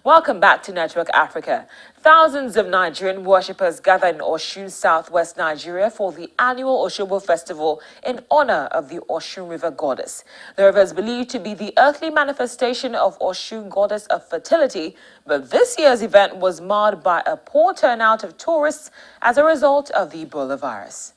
Welcome back to Network Africa. Thousands of Nigerian worshippers gather in Osun, southwest Nigeria for the annual Osogbo festival in honor of the Osun River goddess. The river is believed to be the earthly manifestation of Osun, goddess of fertility, but this year's event was marred by a poor turnout of tourists as a result of the Ebola virus.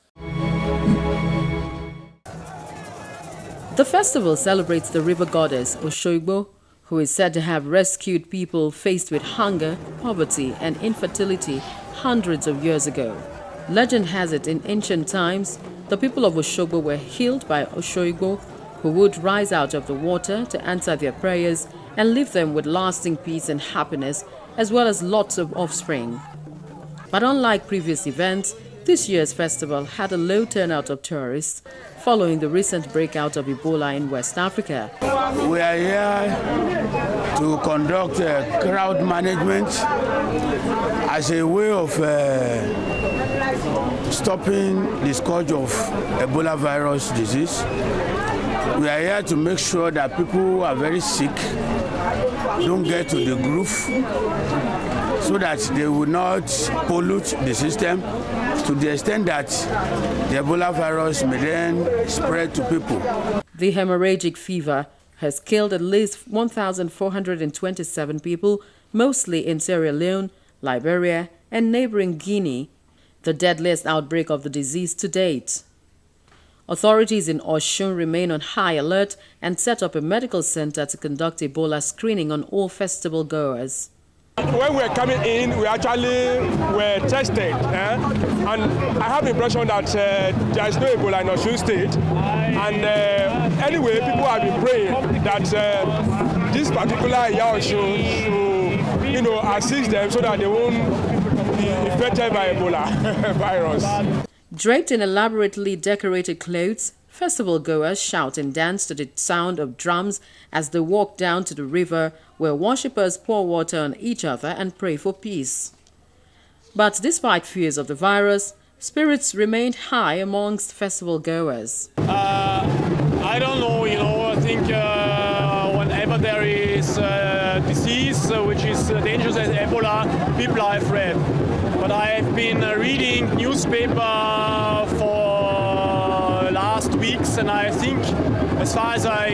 The festival celebrates the river goddess Osogbo, who is said to have rescued people faced with hunger, poverty, and infertility hundreds of years ago. Legend has it in ancient times, the people of Osogbo were healed by Osogbo, who would rise out of the water to answer their prayers and leave them with lasting peace and happiness, as well as lots of offspring. But unlike previous events, this year's festival had a low turnout of tourists following the recent breakout of Ebola in West Africa. We are here to conduct crowd management as a way of stopping the scourge of Ebola virus disease. We are here to make sure that people who are very sick don't get to the groove, so that they will not pollute the system to the extent that the Ebola virus may then spread to people. The hemorrhagic fever has killed at least 1,427 people, mostly in Sierra Leone, Liberia, and neighboring Guinea, the deadliest outbreak of the disease to date. Authorities in Osun remain on high alert and set up a medical center to conduct Ebola screening on all festival goers. When we were coming in, we actually were tested, and I have the impression that there is no Ebola in Osun State. And anyway, people have been praying that this particular year should, assist them so that they won't be infected by Ebola virus. Draped in elaborately decorated clothes, festival goers shout and dance to the sound of drums as they walk down to the river, where worshippers pour water on each other and pray for peace. But despite fears of the virus, spirits remained high amongst festival goers. I don't know, I think whenever there is a disease which is dangerous as Ebola, people are afraid. But I've been reading newspaper for last weeks, and I think, as far as I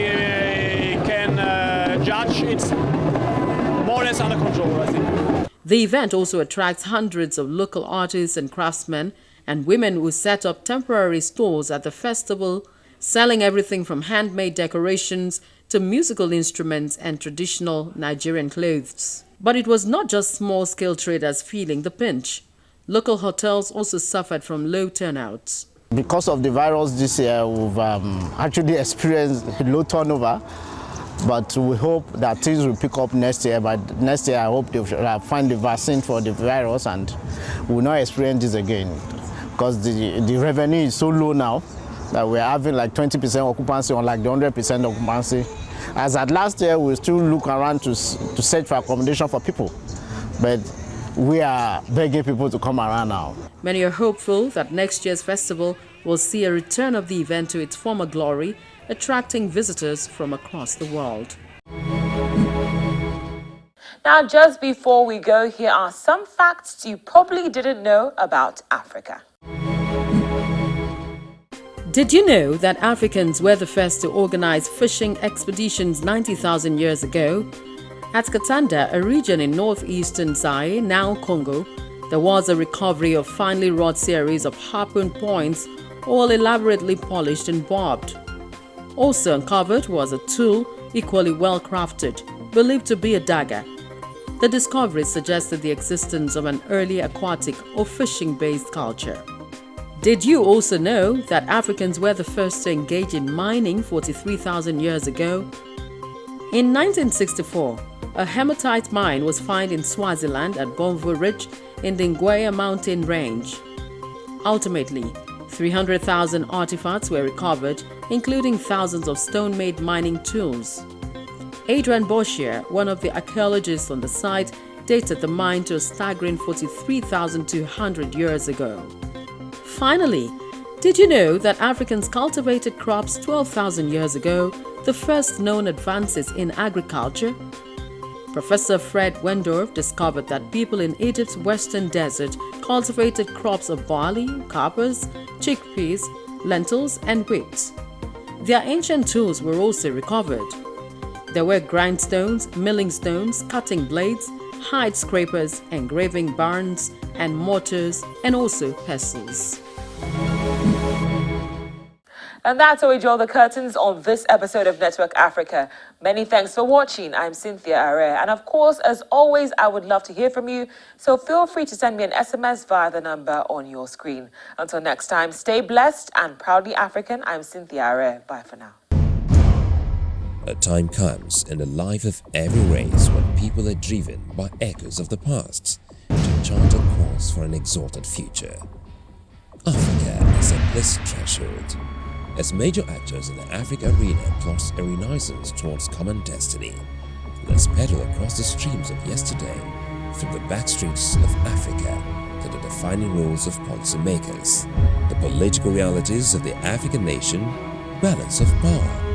can judge, it's more or less under control, I think. The event also attracts hundreds of local artists and craftsmen and women who set up temporary stores at the festival, selling everything from handmade decorations to musical instruments and traditional Nigerian clothes. But it was not just small-scale traders feeling the pinch. Local hotels also suffered from low turnouts. Because of the virus this year, we've actually experienced low turnover, but we hope that things will pick up next year. But next year, I hope they will find the vaccine for the virus and we will not experience this again. Because the revenue is so low now that we're having like 20% occupancy on like the 100% occupancy. As at last year, we still look around to search for accommodation for people. But we are begging people to come around now. Many are hopeful that next year's festival will see a return of the event to its former glory, attracting visitors from across the world. Now, just before we go, here are some facts you probably didn't know about Africa. Did you know that Africans were the first to organize fishing expeditions 90,000 years ago? At Katanda, a region in northeastern Zaire, now Congo, there was a recovery of finely wrought series of harpoon points, all elaborately polished and barbed. Also uncovered was a tool equally well crafted, believed to be a dagger. The discovery suggested the existence of an early aquatic or fishing-based culture. Did you also know that Africans were the first to engage in mining 43,000 years ago? In 1964, a hematite mine was found in Swaziland at Bomvu Ridge in the Ngwea mountain range. Ultimately, 300,000 artifacts were recovered, including thousands of stone-made mining tools. Adrian Boshier, one of the archaeologists on the site, dated the mine to a staggering 43,200 years ago. Finally, did you know that Africans cultivated crops 12,000 years ago, the first known advances in agriculture? Professor Fred Wendorf discovered that people in Egypt's western desert cultivated crops of barley, capers, chickpeas, lentils, and wheat. Their ancient tools were also recovered. There were grindstones, milling stones, cutting blades, hide scrapers, engraving barns, and mortars, and also pestles. And that's how we draw the curtains on this episode of Network Africa. Many thanks for watching. I'm Cynthia Are. And of course, as always, I would love to hear from you. So feel free to send me an SMS via the number on your screen. Until next time, stay blessed and proudly African. I'm Cynthia Are. Bye for now. A time comes in the life of every race when people are driven by echoes of the past to chart a course for an exalted future. Africa is a blessed threshold. As major actors in the Africa arena plot a renaissance towards common destiny, let's pedal across the streams of yesterday, through the back streets of Africa to the defining roles of policymakers, the political realities of the African nation, balance of power,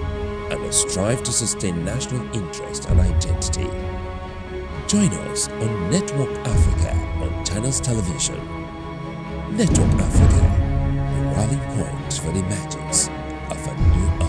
and the strive to sustain national interest and identity. Join us on Network Africa on Channels Television. Network Africa, the rallying point for the emergence of a new